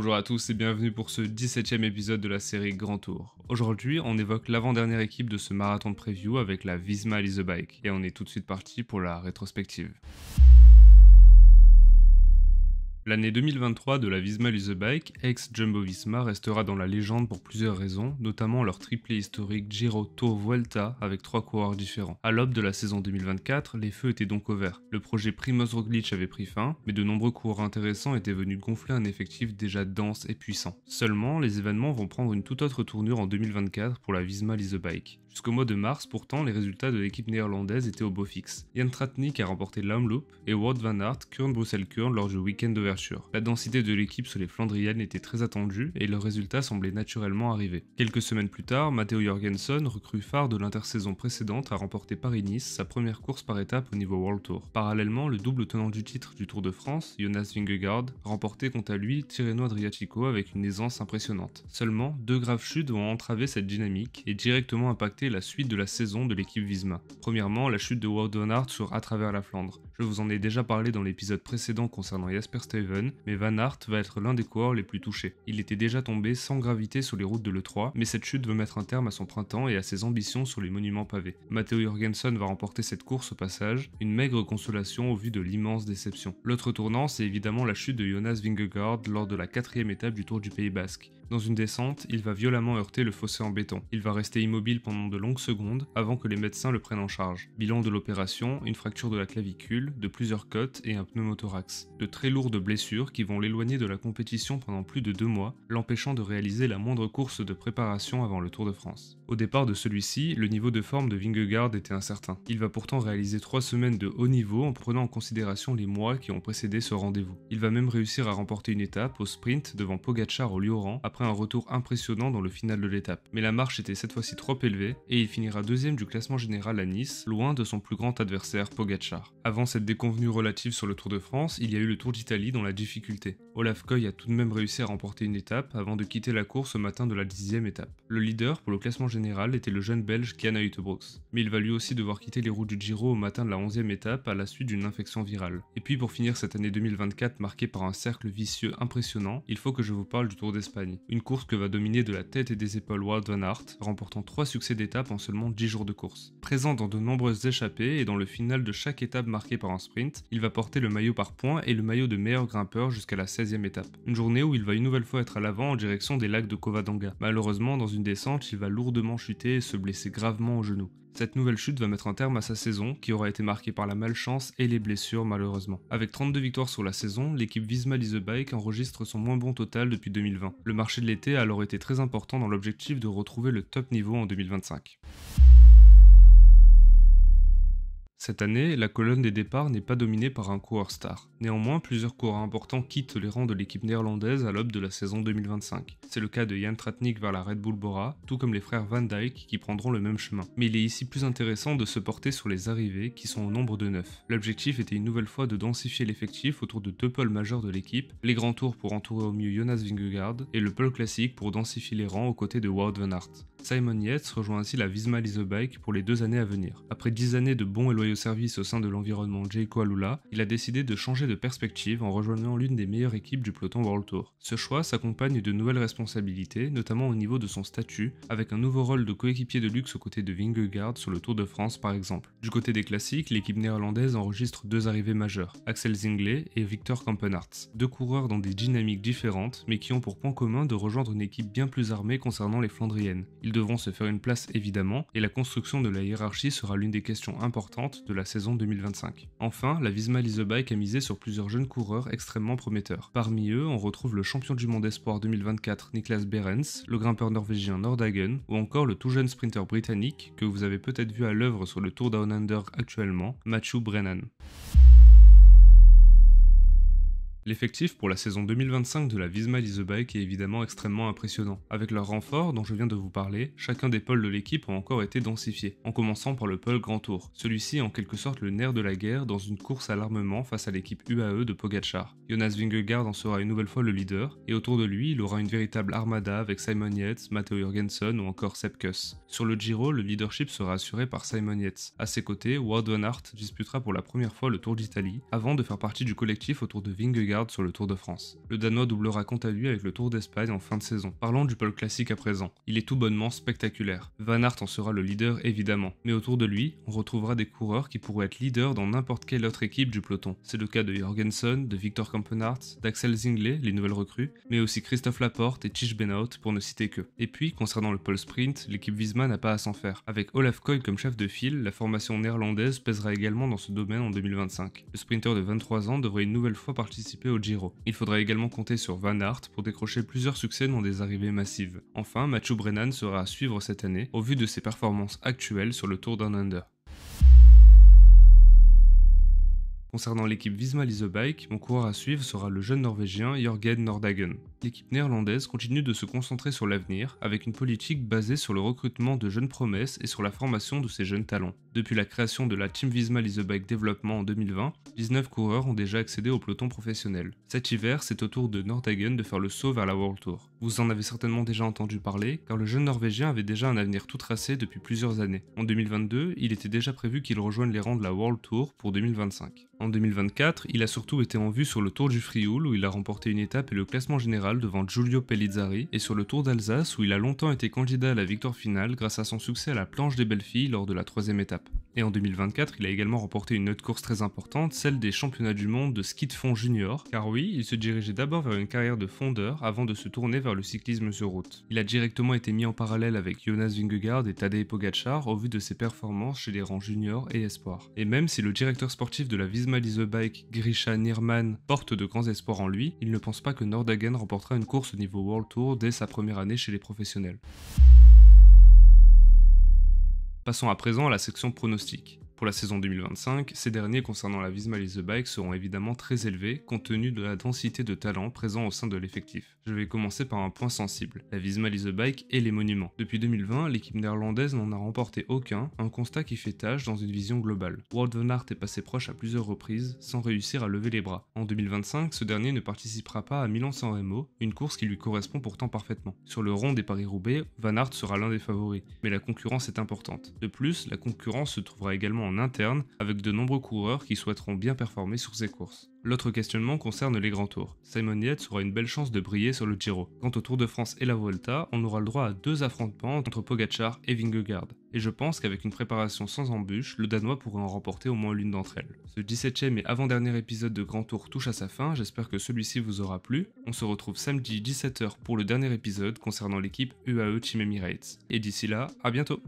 Bonjour à tous et bienvenue pour ce 17e épisode de la série Grand Tour. Aujourd'hui, on évoque l'avant-dernière équipe de ce marathon de preview avec la Visma Lease a Bike et on est tout de suite parti pour la rétrospective. L'année 2023 de la Visma Lease a Bike, ex-Jumbo-Visma, restera dans la légende pour plusieurs raisons, notamment leur triplé historique Giro Tour Vuelta avec 3 coureurs différents. À l'aube de la saison 2024, les feux étaient donc au vert. Le projet Primož Roglič avait pris fin, mais de nombreux coureurs intéressants étaient venus gonfler un effectif déjà dense et puissant. Seulement, les événements vont prendre une toute autre tournure en 2024 pour la Visma Lease a Bike. Jusqu'au mois de mars, pourtant, les résultats de l'équipe néerlandaise étaient au beau fixe. Jan Tratnik a remporté l'Omloop et Wout van Aert Kuurne-Bruxelles-Kuurne lors du week-end d'ouverture. La densité de l'équipe sur les Flandriennes était très attendue et leurs résultats semblaient naturellement arriver. Quelques semaines plus tard, Matteo Jorgensen, recrue phare de l'intersaison précédente, a remporté Paris-Nice, sa première course par étape au niveau World Tour. Parallèlement, le double tenant du titre du Tour de France, Jonas Vingegaard, remportait quant à lui Tirreno Adriatico avec une aisance impressionnante. Seulement, 2 graves chutes vont entraver cette dynamique et directement impacter la suite de la saison de l'équipe Visma. Premièrement, la chute de Wout van Aert sur À travers la Flandre. Je vous en ai déjà parlé dans l'épisode précédent concernant Jasper Stuyven, mais Van Aert va être l'un des coureurs les plus touchés. Il était déjà tombé sans gravité sur les routes de l'E3, mais cette chute veut mettre un terme à son printemps et à ses ambitions sur les monuments pavés. Matteo Jorgensen va remporter cette course au passage, une maigre consolation au vu de l'immense déception. L'autre tournant, c'est évidemment la chute de Jonas Vingegaard lors de la 4e étape du Tour du Pays Basque. Dans une descente, il va violemment heurter le fossé en béton. Il va rester immobile pendant de longues secondes avant que les médecins le prennent en charge. Bilan de l'opération, une fracture de la clavicule, de plusieurs côtes et un pneumothorax. De très lourdes blessures qui vont l'éloigner de la compétition pendant plus de 2 mois, l'empêchant de réaliser la moindre course de préparation avant le Tour de France. Au départ de celui-ci, le niveau de forme de Vingegaard était incertain. Il va pourtant réaliser 3 semaines de haut niveau en prenant en considération les mois qui ont précédé ce rendez-vous. Il va même réussir à remporter une étape au sprint devant Pogačar au Lioran après un retour impressionnant dans le final de l'étape. Mais la marche était cette fois-ci trop élevée et il finira 2e du classement général à Nice, loin de son plus grand adversaire Pogačar. Avant cette déconvenue relative sur le Tour de France, il y a eu le Tour d'Italie dans la difficulté. Olaf Koy a tout de même réussi à remporter une étape avant de quitter la course au matin de la 10e étape. Le leader pour le classement général était le jeune belge Kian Uijtdebroeks, mais il va lui aussi devoir quitter les routes du Giro au matin de la 11e étape à la suite d'une infection virale. Et puis pour finir cette année 2024 marquée par un cercle vicieux impressionnant, il faut que je vous parle du Tour d'Espagne. Une course que va dominer de la tête et des épaules Wout van Aert, remportant 3 succès d'étape en seulement 10 jours de course. Présent dans de nombreuses échappées et dans le final de chaque étape marquée par un sprint, il va porter le maillot par points et le maillot de meilleur grimpeur jusqu'à la 16e étape. Une journée où il va une nouvelle fois être à l'avant en direction des lacs de Covadonga. Malheureusement, dans une descente, il va lourdement chuter et se blesser gravement au genou. Cette nouvelle chute va mettre un terme à sa saison, qui aura été marquée par la malchance et les blessures malheureusement. Avec 32 victoires sur la saison, l'équipe Visma Lease a Bike enregistre son moins bon total depuis 2020. Le marché de l'été a alors été très important dans l'objectif de retrouver le top niveau en 2025. Cette année, la colonne des départs n'est pas dominée par un coureur star. Néanmoins, plusieurs coureurs importants quittent les rangs de l'équipe néerlandaise à l'aube de la saison 2025. C'est le cas de Jan Tratnik vers la Red Bull Bora, tout comme les frères Van Dijk qui prendront le même chemin. Mais il est ici plus intéressant de se porter sur les arrivées qui sont au nombre de 9. L'objectif était une nouvelle fois de densifier l'effectif autour de 2 pôles majeurs de l'équipe, les grands tours pour entourer au mieux Jonas Vingegaard et le pôle classique pour densifier les rangs aux côtés de Wout van Aert. Simon Yates rejoint ainsi la Visma Lease a Bike pour les 2 années à venir. Après 10 années de bons et loyaux services au sein de l'environnement Jayco Alula, il a décidé de changer de perspective en rejoignant l'une des meilleures équipes du peloton World Tour. Ce choix s'accompagne de nouvelles responsabilités, notamment au niveau de son statut, avec un nouveau rôle de coéquipier de luxe aux côtés de Vingegaard sur le Tour de France par exemple. Du côté des classiques, l'équipe néerlandaise enregistre 2 arrivées majeures, Axel Zinglet et Victor Kampenaerts. 2 coureurs dans des dynamiques différentes, mais qui ont pour point commun de rejoindre une équipe bien plus armée concernant les Flandriennes. Ils devront se faire une place évidemment, et la construction de la hiérarchie sera l'une des questions importantes de la saison 2025. Enfin, la Visma Lease a Bike a misé sur plusieurs jeunes coureurs extrêmement prometteurs. Parmi eux, on retrouve le champion du monde espoir 2024 Niklas Behrens, le grimpeur norvégien Nordhagen, ou encore le tout jeune sprinter britannique, que vous avez peut-être vu à l'œuvre sur le Tour Down Under actuellement, Matthew Brennan. L'effectif pour la saison 2025 de la Visma Lease a Bike est évidemment extrêmement impressionnant. Avec leur renfort dont je viens de vous parler, chacun des pôles de l'équipe ont encore été densifiés, en commençant par le pôle Grand Tour. Celui-ci est en quelque sorte le nerf de la guerre dans une course à l'armement face à l'équipe UAE de Pogačar. Jonas Vingegaard en sera une nouvelle fois le leader, et autour de lui, il aura une véritable armada avec Simon Yates, Matteo Jorgensen ou encore Sepp Kuss. Sur le Giro, le leadership sera assuré par Simon Yates. À ses côtés, Wout van Aert disputera pour la première fois le Tour d'Italie, avant de faire partie du collectif autour de Vingegaard Vingegaard sur le Tour de France. Le Danois doublera quant à lui avec le Tour d'Espagne en fin de saison. Parlons du pole classique à présent. Il est tout bonnement spectaculaire. Van Aert en sera le leader évidemment, mais autour de lui, on retrouvera des coureurs qui pourraient être leaders dans n'importe quelle autre équipe du peloton. C'est le cas de Jorgensen, de Victor Kampenaerts, d'Axel Zinglet, les nouvelles recrues, mais aussi Christophe Laporte et Tish Benoot pour ne citer que. Et puis, concernant le pole sprint, l'équipe Visma n'a pas à s'en faire. Avec Olaf Koy comme chef de file, la formation néerlandaise pèsera également dans ce domaine en 2025. Le sprinter de 23 ans devrait une nouvelle fois participer au Giro. Il faudra également compter sur Van Aert pour décrocher plusieurs succès dans des arrivées massives. Enfin, Mathieu Brennan sera à suivre cette année au vu de ses performances actuelles sur le Tour Down Under. Concernant l'équipe Visma Lease a Bike, mon coureur à suivre sera le jeune norvégien Jørgen Nordhagen. L'équipe néerlandaise continue de se concentrer sur l'avenir, avec une politique basée sur le recrutement de jeunes promesses et sur la formation de ces jeunes talents. Depuis la création de la Team Visma Lease a Bike Développement en 2020, 19 coureurs ont déjà accédé au peloton professionnel. Cet hiver, c'est au tour de Nordhagen de faire le saut vers la World Tour. Vous en avez certainement déjà entendu parler, car le jeune norvégien avait déjà un avenir tout tracé depuis plusieurs années. En 2022, il était déjà prévu qu'il rejoigne les rangs de la World Tour pour 2025. En 2024, il a surtout été en vue sur le Tour du Frioul où il a remporté une étape et le classement général devant Giulio Pellizzari, et sur le Tour d'Alsace où il a longtemps été candidat à la victoire finale grâce à son succès à la planche des belles filles lors de la 3e étape. Et en 2024, il a également remporté une autre course très importante, celle des championnats du monde de ski de fond junior, car oui, il se dirigeait d'abord vers une carrière de fondeur avant de se tourner vers le cyclisme sur route. Il a directement été mis en parallèle avec Jonas Vingegaard et Tadej Pogačar au vu de ses performances chez les rangs juniors et espoirs. Et même si le directeur sportif de la Visma Lease a Bike, Grisha Nierman, porte de grands espoirs en lui, il ne pense pas que Nordhagen remportera une course au niveau World Tour dès sa première année chez les professionnels. Passons à présent à la section pronostic. Pour la saison 2025, ces derniers concernant la Visma Lease a Bike seront évidemment très élevés compte tenu de la densité de talents présents au sein de l'effectif. Je vais commencer par un point sensible, la Visma Lease a Bike et les monuments. Depuis 2020, l'équipe néerlandaise n'en a remporté aucun, un constat qui fait tâche dans une vision globale. Wout van Aert est passé proche à plusieurs reprises sans réussir à lever les bras. En 2025, ce dernier ne participera pas à Milan-San Remo, une course qui lui correspond pourtant parfaitement. Sur le rond des Paris-Roubaix, Van Aert sera l'un des favoris, mais la concurrence est importante. De plus, la concurrence se trouvera également en interne, avec de nombreux coureurs qui souhaiteront bien performer sur ces courses. L'autre questionnement concerne les grands tours. Simon Yates aura une belle chance de briller sur le Giro. Quant au Tour de France et la Vuelta, on aura le droit à 2 affrontements entre Pogačar et Vingegaard. Et je pense qu'avec une préparation sans embûche, le Danois pourrait en remporter au moins l'une d'entre elles. Ce 17e et avant-dernier épisode de Grand Tour touche à sa fin, j'espère que celui-ci vous aura plu. On se retrouve samedi 17h pour le dernier épisode concernant l'équipe UAE Team Emirates. Et d'ici là, à bientôt!